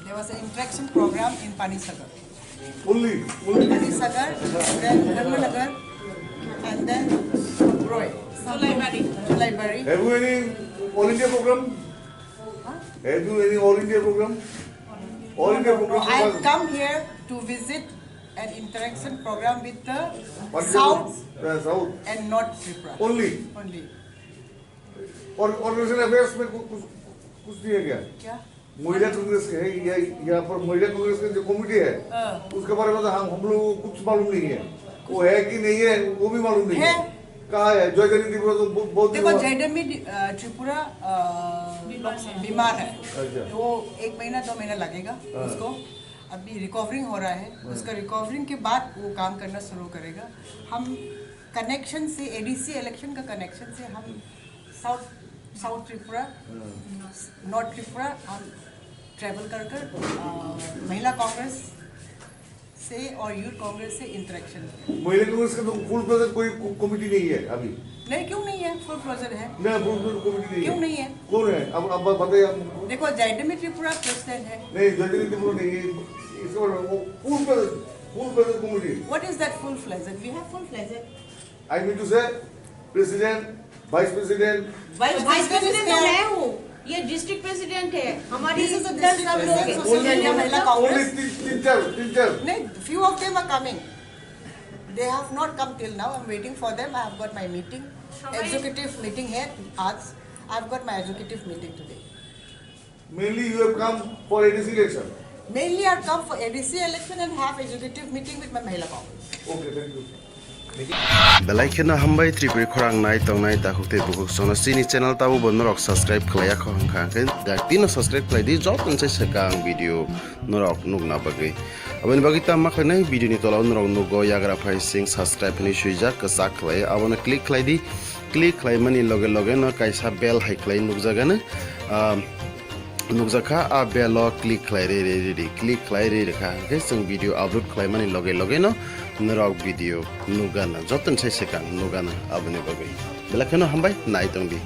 There was an interaction program in Panisagar. Only. Panisagar, then Dharmanagar, and then Roy. Library. Have you any All India program? Have you any All India program? All India program. I have come here to visit an interaction program with the What South South. and North Tripura. Only. Only. और organisation affairs में कुछ नहीं है क्या? क्या? महिला कांग्रेस के है यहाँ पर महिला कांग्रेस की जो कमेटी है उसके बारे में तो हम लोगों को कुछ मालूम नहीं है, वो है कि नहीं है वो भी मालूम नहीं है। कहाँ है जयगनी त्रिपुरा? तो बहुत देखो जयगनी त्रिपुरा बीमार है, तो 1 महीना 2 महीना लगेगा उसको। अभी रिकवरिंग हो रहा है, उसका रिकवरिंग के बाद वो काम करना शुरू करेगा। हम कनेक्शन से एडीसी इलेक्शन का कनेक्शन से हम साउथ त्रिपुरा नॉर्थ त्रिपुरा हम ट्रैवल कर महिला कांग्रेस से और यूथ कांग्रेस से इंटरेक्शन। महिला कांग्रेस का तो फुल प्रेजेंट कोई कमेटी नहीं है अभी। नहीं, क्यों नहीं है? फुल प्रेजेंट है। नहीं, फुल प्रेजेंट कमेटी नहीं है। क्यों नहीं है? कौन है? अब बताइए। देखो जयगनी त्रिपुरा प्रेसिडेंट है। नहीं, जयगनी त्रिपुरा नहीं है, इसके बारे में वो full present committee. What is that full fledged? We have full fledged. I mean to say president, vice president. Vice president तो मैं हूँ, ये डिस्ट्रिक्ट प्रेसिडेंट है हमारी। महिला कांग्रेस। तीन चार। नहीं, few of them are coming. They have not come till now. I'm waiting for them. I have got my meeting, executive meeting here. आज I've got my executive meeting today. Mainly you have come for ADC election. Mainly I've come for ADC election and have executive meeting with my Mahila Congress. Okay, thank you. belai khena hambai tripuri khorang nai tong nai ta hukte buhuk sona sini channel tabu bonnorok subscribe khlaya khong khang dak tino subscribe khlai di job unse sekang video norok nugna bagai aboni bagi ta ma khnai video ni tola norok nugo yagra phai sing subscribe ni suija kasa khlai abona click khlai di click khlai mani loge no kaisa bell hai khlai nugjaga na nukjaka a belo click khlai re click khlai re kha ke sing video upload khlai mani loge no norok video nugana joton sai sekang nugana aboni bagai belai khena hambai nai tong di